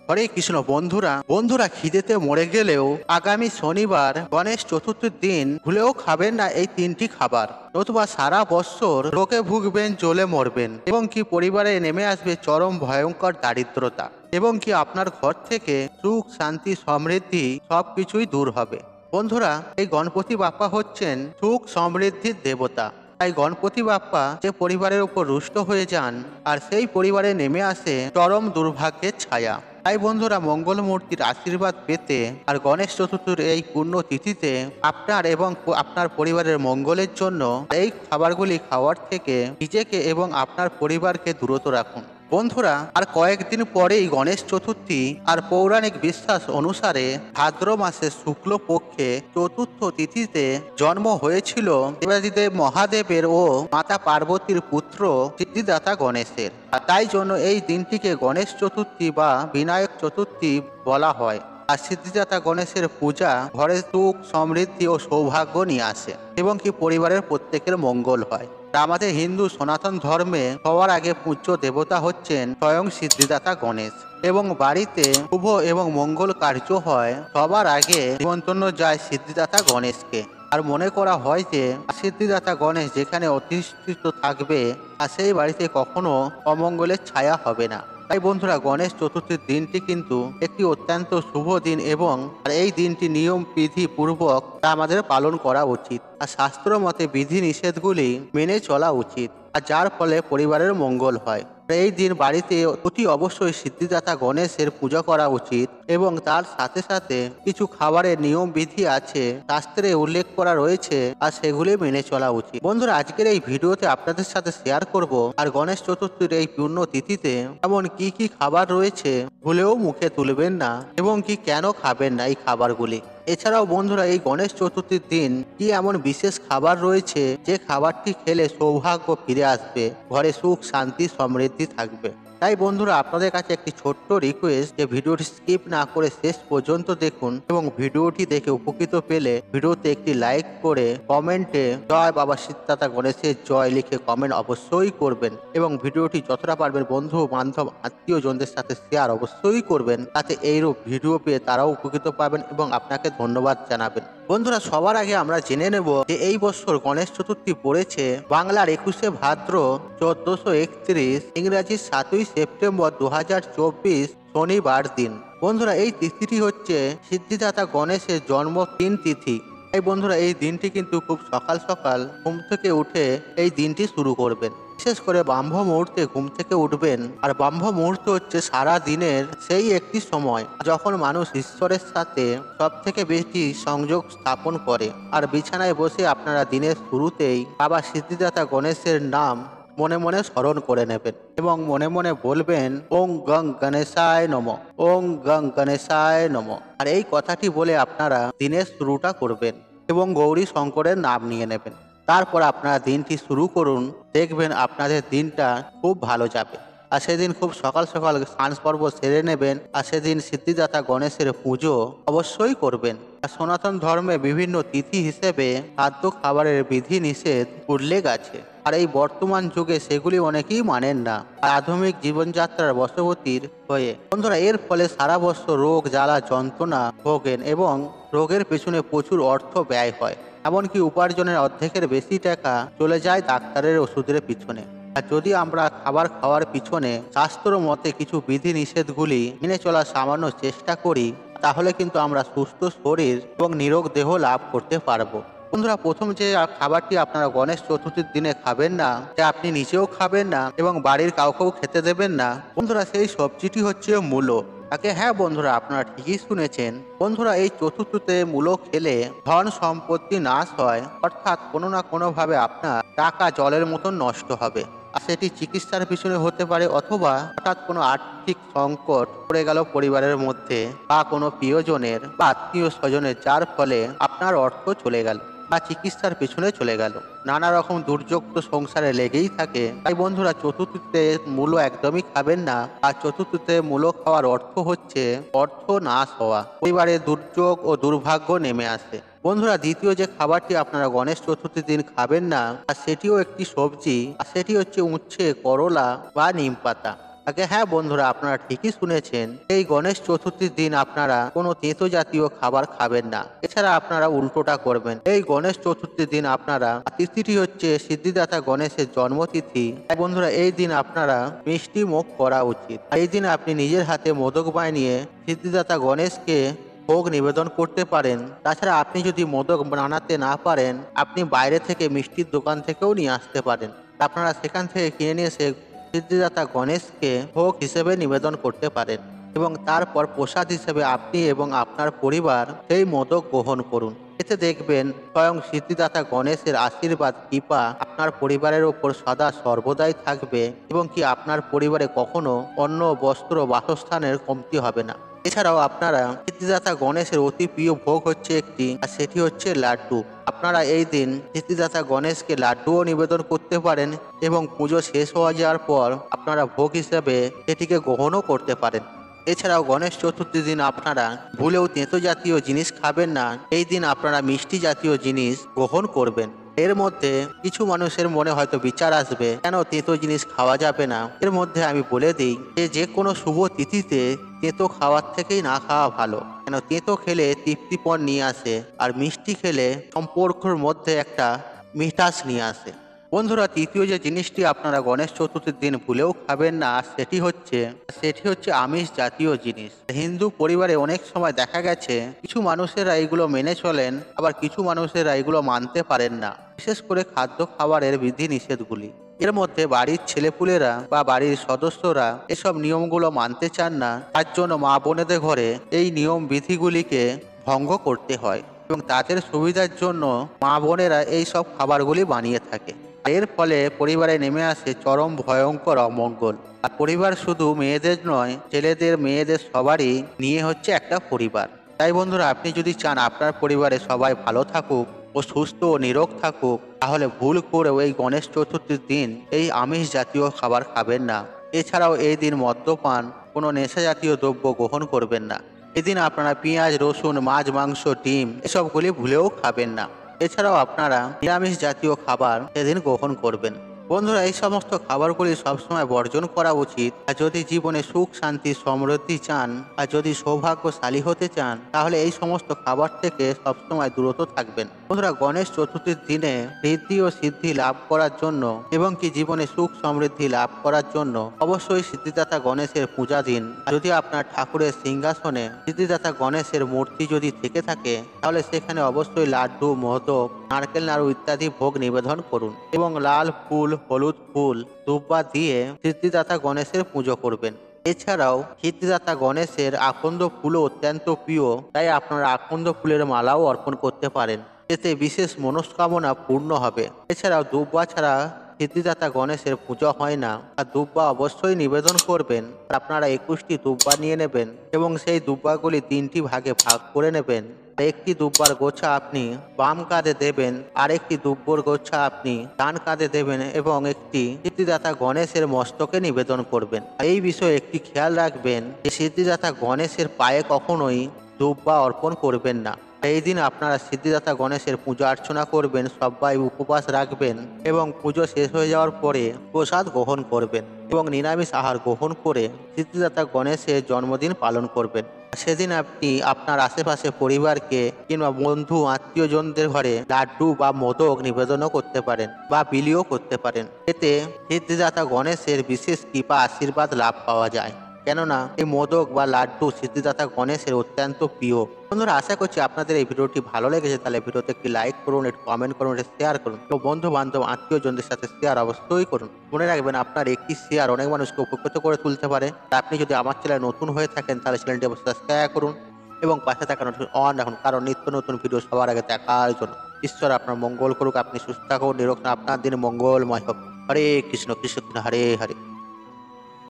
হরে কৃষ্ণ। বন্ধুরা বন্ধুরা খিদেতে মরে গেলেও আগামী শনিবার গণেশ চতুর্থীর দিন ভুলেও খাবেন না এই তিনটি খাবার, নতুবা সারা বছর রোগে ভুগবেন, জ্বলে মরবেন, এবং কি পরিবারে নেমে আসবে চরম ভয়ঙ্কর দারিদ্রতা, এবং কি আপনার ঘর থেকে সুখ শান্তি সমৃদ্ধি সবকিছুই দূর হবে। বন্ধুরা, এই গণপতি বাপ্পা হচ্ছেন সুখ সমৃদ্ধির দেবতা। তাই গণপতি বাপ্পা যে পরিবারের উপর রুষ্ট হয়ে যান আর সেই পরিবারে নেমে আসে চরম দুর্ভাগ্যের ছায়া। তাই বন্ধুরা, মঙ্গল মূর্তির আশীর্বাদ পেতে আর গণেশ চতুর্থীর এই পূর্ণ তিথিতে আপনার এবং আপনার পরিবারের মঙ্গলের জন্য এই খাবারগুলি খাওয়ার থেকে নিজেকে এবং আপনার পরিবারকে দূরত রাখুন। বন্ধুরা, আর কয়েকদিন পরেই গণেশ চতুর্থী, আর পৌরাণিক বিশ্বাস অনুসারে ভাদ্র মাসের শুক্ল পক্ষে চতুর্থ তিথিতে জন্ম হয়েছিল দেবাদিদেব মহাদেবের ও মাতা পার্বতীর পুত্র সিদ্ধিদাতা গণেশের। আর তাই জন্য এই দিনটিকে গণেশ চতুর্থী বা বিনায়ক চতুর্থী বলা হয়। আর সিদ্ধিদাতা গণেশের পূজা ঘরে সুখ সমৃদ্ধি ও সৌভাগ্য নিয়ে আসে, এবং কি পরিবারের প্রত্যেকের মঙ্গল হয়। আমাদের হিন্দু সনাতন ধর্মে সবার আগে পূজ্য দেবতা হচ্ছেন স্বয়ং সিদ্ধিদাতা গণেশ, এবং বাড়িতে শুভ এবং মঙ্গল কার্য হয় সবার আগে নিমন্ত্রণ যায় সিদ্ধিদাতা গণেশকে। আর মনে করা হয় যে সিদ্ধিদাতা গণেশ যেখানে অধিষ্ঠিত থাকবে আর সেই বাড়িতে কখনো অমঙ্গলের ছায়া হবে না। তাই বন্ধুরা, গণেশ চতুর্থীর দিনটি কিন্তু একটি অত্যন্ত শুভ দিন, এবং এই দিনটি নিয়ম বিধি পূর্বক তা আমাদের পালন করা উচিত। আর শাস্ত্র মতে বিধি নিষেধগুলি মেনে চলা উচিত, আর যার ফলে পরিবারের মঙ্গল হয়। এই দিন বাড়িতে অতি অবশ্যই সিদ্ধিদাতা গণেশের পূজা করা উচিত, এবং তার সাথে সাথে কিছু খাবারের নিয়ম বিধি আছে, শাস্ত্রে উল্লেখ করা রয়েছে, আর সেগুলি মেনে চলা উচিত। বন্ধুরা, আজকের এই ভিডিওতে আপনাদের সাথে শেয়ার করব আর গণেশ চতুর্থীর এই পূর্ণ তিথিতে এমন কি কি খাবার রয়েছে ভুলেও মুখে তুলবেন না, এবং কি কেন খাবেন না এই খাবারগুলি। এছাড়াও বন্ধুরা, এই গণেশ চতুর্থীর দিন কি এমন বিশেষ খাবার রয়েছে যে খাবারটি খেলে সৌভাগ্য ফিরে আসবে, ঘরে সুখ শান্তি সমৃদ্ধি থাকবে। তাই বন্ধুরা, আপনাদের কাছে একটি ছোট্ট রিকোয়েস্ট যে ভিডিওটি স্কিপ না করে শেষ পর্যন্ত দেখুন, এবং ভিডিওটি দেখে উপকৃত পেলে ভিডিওতে একটি লাইক করে কমেন্টে জয় বাবা সিদ্ধিদাতা গণেশের জয় লিখে কমেন্ট অবশ্যই করবেন, এবং ভিডিওটি যতটা পারবেন বন্ধু বান্ধব আত্মীয়জনদের সাথে শেয়ার অবশ্যই করবেন, তাতে এইরূপ ভিডিও পেয়ে তারাও উপকৃত পাবেন এবং আপনাকে ধন্যবাদ জানাবেন। বন্ধুরা, সবার আগে আমরা জেনে নেব যে এই বছর গণেশ চতুর্থী পড়েছে বাংলার 21শে ভাদ্র 1431, ইংরাজি 7ই সেপ্টেম্বর 2024 শনিবার দিন। বন্ধুরা, এই তিথিটি হচ্ছে সিদ্ধিদাতা গণেশের জন্মদিন তিথি। এই বন্ধুরা, এই দিনটি কিন্তু খুব সকাল সকাল ঘুম থেকে উঠে এই দিনটি শুরু করবেন। বিশেষ করে ব্রাহ্ম মুহূর্তে ঘুম থেকে উঠবেন। আর ব্রাহ্ম মুহূর্ত হচ্ছে সারা দিনের সেই একটি সময় যখন মানুষ ঈশ্বরের সাথে সব থেকে বেশি সংযোগ স্থাপন করে। আর বিছানায় বসে আপনারা দিনের শুরুতেই বাবা সিদ্ধিদাতা গণেশের নাম মনে মনে স্মরণ করে নেবেন, এবং মনে মনে বলবেন ওং গং গণেশায় নম, ওং গং গণেশায় নম। আর এই কথাটি বলে আপনারা দিনের শুরুটা করবেন, এবং গৌরী শঙ্করের নাম নিয়ে নেবেন। তারপর আপনারা দিনটি শুরু করুন, দেখবেন আপনাদের দিনটা খুব ভালো যাবে। আর সেদিন খুব সকাল সকাল স্নান পর্ব সেরে নেবেন, আর সেদিন সিদ্ধিদাতা গণেশের পুজো অবশ্যই করবেন। আর সনাতন ধর্মে বিভিন্ন তিথি হিসেবে খাদ্য খাবারের বিধি নিষেধ উল্লেখ আছে, আর এই বর্তমান যুগে সেগুলি অনেকেই মানেন না, আধুনিক জীবনযাত্রার বশবর্তীর হয়ে বন্ধুরা এর ফলে সারা বছর রোগ জ্বালা যন্ত্রণা ভোগেন, এবং রোগের পেছনে প্রচুর অর্থ ব্যয় হয়। এমনকি উপার্জনের অর্ধেকের বেশি টাকা চলে যায় ডাক্তারের ওষুধের পিছনে। আর যদি আমরা খাবার খাওয়ার পিছনে শাস্ত্র মতে কিছু বিধি নিষেধগুলি মেনে চলার সামান্য চেষ্টা করি, তাহলে কিন্তু আমরা সুস্থ শরীর এবং নিরোগ দেহ লাভ করতে পারবো। বন্ধুরা, প্রথম যে খাবারটি আপনারা গণেশ চতুর্থীর দিনে খাবেন না, যে আপনি নিজেও খাবেন না এবং বাড়ির কাউকেও খেতে দেবেন না, বন্ধুরা সেই সবজিটি হচ্ছে মূলো। হ্যাঁ বন্ধুরা, আপনারা ঠিকই শুনেছেন। বন্ধুরা, এই চতুর্থীতে মূলো খেলে ধন সম্পত্তি নাশ হয়, অর্থাৎ কোনো না কোনোভাবে আপনার টাকা জলের মতন নষ্ট হবে। আর সেটি চিকিৎসার পিছনে হতে পারে, অথবা হঠাৎ কোনো আর্থিক সংকট পড়ে গেল পরিবারের মধ্যে, বা কোনো প্রিয়জনের বা আত্মীয় স্বজনের, যার ফলে আপনার অর্থ চলে গেল বা চিকিৎসার পিছনে চলে গেল। নানা রকম দুর্যোগ তো সংসারে লেগেই থাকে। তাই বন্ধুরা, চতুর্থীতে মূলো একদমই খাবেন না। আর চতুর্থীতে মূলো খাওয়ার অর্থ হচ্ছে অর্থ নাশ হওয়া, পরিবারে দুর্যোগ ও দুর্ভাগ্য নেমে আসে। বন্ধুরা, দ্বিতীয় যে খাবারটি আপনারা গণেশ চতুর্থীর দিন খাবেন না, আর সেটিও একটি সবজি, আর সেটি হচ্ছে উচ্ছে, করলা বা নিম পাতা। আগে হ্যাঁ বন্ধুরা, আপনারা ঠিকই শুনেছেন। এই গণেশ চতুর্থীর দিন আপনারা কোনো তেঁতো জাতীয় খাবার খাবেন না। এছাড়া আপনারা উল্টোটা করবেন। এই গণেশ চতুর্থীর দিন আপনারা, তিথিটি হচ্ছে সিদ্ধিদাতা গণেশের জন্মতিথি, তাই বন্ধুরা এই দিন আপনারা মিষ্টি মুখ করা উচিত। এই দিন আপনি নিজের হাতে মোদক বানিয়ে সিদ্ধিদাতা গণেশকে ভোগ নিবেদন করতে পারেন। তাছাড়া আপনি যদি মোদক বানাতে না পারেন, আপনি বাইরে থেকে মিষ্টির দোকান থেকেও নিয়ে আসতে পারেন। আপনারা সেখান থেকে কিনে নিয়ে এসে সিদ্ধিদাতা গণেশকে ভোগ হিসেবে নিবেদন করতে পারেন এবং তারপর প্রসাদ হিসেবে আপনি এবং আপনার পরিবার সেই মোদক গ্রহণ করুন। এতে দেখবেন স্বয়ং সিদ্ধিদাতা গণেশের আশীর্বাদ কৃপা আপনার পরিবারের ওপর সদা সর্বদাই থাকবে এবং কি আপনার পরিবারে কখনো অন্ন বস্ত্র বাসস্থানের কমতি হবে না। এছাড়াও আপনারা সিদ্ধিদাতা গণেশের অতি প্রিয় ভোগ হচ্ছে একটি, আর সেটি হচ্ছে লাড্ডু। আপনারা এই দিন সিদ্ধিদাতা গণেশকে লাড্ডুও নিবেদন করতে পারেন এবং পুজো শেষ হয়ে যাওয়ার পর আপনারা ভোগ হিসেবে সেটিকে গ্রহণও করতে পারেন। এছাড়াও গণেশ চতুর্থীর দিন আপনারা ভুলেও তেঁতো জাতীয় জিনিস খাবেন না। এই দিন আপনারা মিষ্টি জাতীয় জিনিস গ্রহণ করবেন। এর মধ্যে কিছু মানুষের মনে হয়তো বিচার আসবে, কেন তেঁতো জিনিস খাওয়া যাবে না। এর মধ্যে আমি বলে দিই যে কোনো শুভ তিথিতে তেঁতো খাওয়ার থেকেই না খাওয়া ভালো। কেন তেঁতো খেলে তৃপ্তিপণ নিয়ে আসে, আর মিষ্টি খেলে সম্পর্কের মধ্যে একটা মিঠাস নিয়ে আসে। বন্ধুরা, তৃতীয় যে জিনিসটি আপনারা গণেশ চতুর্থীর দিন ভুলেও খাবেন না, সেটি হচ্ছে আমিষ জাতীয় জিনিস। হিন্দু পরিবারে অনেক সময় দেখা গেছে কিছু মানুষেরা এগুলো মেনে চলেন, আবার কিছু মানুষেরা এগুলো মানতে পারেন না, বিশেষ করে খাদ্য খাবারের বিধি নিষেধগুলি। এর মধ্যে বাড়ির ছেলেপুলেরা বা বাড়ির সদস্যরা এসব নিয়মগুলো মানতে চান না, তার জন্য মা বোনেদের ঘরে এই নিয়ম বিধিগুলিকে ভঙ্গ করতে হয় এবং তাদের সুবিধার জন্য মা বোনেরা এই সব খাবারগুলি বানিয়ে থাকে। এর ফলে পরিবারে নেমে আসে চরম ভয়ঙ্কর অমঙ্গল। আর পরিবার শুধু মেয়েদের নয়, ছেলেদের মেয়েদের সবারই নিয়ে হচ্ছে একটা পরিবার। তাই বন্ধুরা, আপনি যদি চান আপনার পরিবারে সবাই ভালো থাকুক ও সুস্থ ও নিরোগ থাকুক, তাহলে ভুল করেও এই গণেশ চতুর্থীর দিন এই আমিষ জাতীয় খাবার খাবেন না। এছাড়াও এই দিন মদ্যপান, কোনো নেশা জাতীয় দ্রব্য গ্রহণ করবেন না। এদিন আপনারা পেঁয়াজ, রসুন, মাছ, মাংস, ডিম এসবগুলি ভুলেও খাবেন না। এছাড়াও আপনারা নিরামিষ জাতীয় খাবার এদিন গ্রহণ করবেন। বন্ধুরা, এই সমস্ত খাবারগুলি সবসময় বর্জন করা উচিত। আর যদি জীবনে সুখ, শান্তি, সমৃদ্ধি চান, আর যদি সৌভাগ্যশালী হতে চান, তাহলে এই সমস্ত খাবার থেকে সবসময় দূরত থাকবেন। বন্ধুরা, গণেশ চতুর্থীর দিনে ঋদ্ধি ও সিদ্ধি লাভ করার জন্য এবং কি জীবনে সুখ সমৃদ্ধি লাভ করার জন্য অবশ্যই সিদ্ধিদাতা গণেশের পূজা দিন। যদি আপনার ঠাকুরের সিংহাসনে সিদ্ধিদাতা গণেশের মূর্তি যদি থেকে থাকে, তাহলে সেখানে অবশ্যই লাড্ডু, মোদক, নারকেল নাড়ু ইত্যাদি ভোগ নিবেদন করুন এবং লাল ফুল, হলুদ ফুল, দুব্বা দিয়ে সিদ্ধিদাতা গণেশের পুজো করবেন। এছাড়াও সিদ্ধিদাতা গণেশের আকন্দ ফুলও অত্যন্ত প্রিয়, তাই আপনারা আকন্দ ফুলের মালাও অর্পণ করতে পারেন। এতে বিশেষ মনস্কামনা পূর্ণ হবে। এছাড়াও দুব্বা ছাড়া সিদ্ধিদাতা গণেশের পুজো হয় না, আর দুব্বা অবশ্যই নিবেদন করবেন। আপনারা 21টি দুব্বা নিয়ে নেবেন এবং সেই দুব্বাগুলি 3টি ভাগে ভাগ করে নেবেন। একটি দুব্বার গোছা আপনি বাম কাঁধে দেবেন, আরেকটি দুব্বর গোছা আপনি ডান কাঁধে দেবেন এবং একটি সিদ্ধিদাতা গণেশের মস্তকে নিবেদন করবেন। এই বিষয়ে একটি খেয়াল রাখবেন যে সিদ্ধিদাতা গণেশের পায়ে কখনোই দুব্বা অর্পণ করবেন না। এই দিন আপনারা সিদ্ধিদাতা গণেশের পূজা অর্চনা করবেন, সবাই উপবাস রাখবেন এবং পুজো শেষ হয়ে যাওয়ার পরে প্রসাদ গ্রহণ করবেন এবং নিরামিষ আহার গ্রহণ করে সিদ্ধিদাতা গণেশের জন্মদিন পালন করবেন। সেদিন আপনি আপনার আশেপাশে পরিবারকে কিংবা বন্ধু আত্মীয়জনদের ঘরে লাড্ডু বা মোদক নিবেদনও করতে পারেন বা বিলিও করতে পারেন। এতে সিদ্ধিদাতা গণেশের বিশেষ কৃপা আশীর্বাদ লাভ পাওয়া যায়, কেননা এই মোদক বা লাড্ডু সিদ্ধিদাতা গণেশের অত্যন্ত প্রিয়। বন্ধুরা, আশা করছি আপনাদের এই ভিডিওটি ভালো লেগেছে। তাহলে ভিডিওতে একটি লাইক করুন, একটু কমেন্ট করুন, একটু শেয়ার করুন এবং বন্ধু বান্ধব আত্মীয়জনদের সাথে শেয়ার অবশ্যই করুন। মনে রাখবেন, আপনার একটি শেয়ার অনেক মানুষকে উপকৃত করে তুলতে পারে। আপনি যদি আমার চ্যানেল নতুন হয়ে থাকেন, তাহলে চ্যানেলটি অবশ্যই সাবস্ক্রাইব করুন এবং পাশে থাকা নোটিফিকেশন অন রাখুন, কারণ নিত্য নতুন ভিডিও সবার আগে দেখার জন্য। ঈশ্বর আপনার মঙ্গল করুক, আপনি সুস্থ থাকুন, নিরোগ থাকুন, আপনার দিন মঙ্গলময় হোক। হরে কৃষ্ণ, কৃষ্ণ কৃষ্ণ, হরে হরে।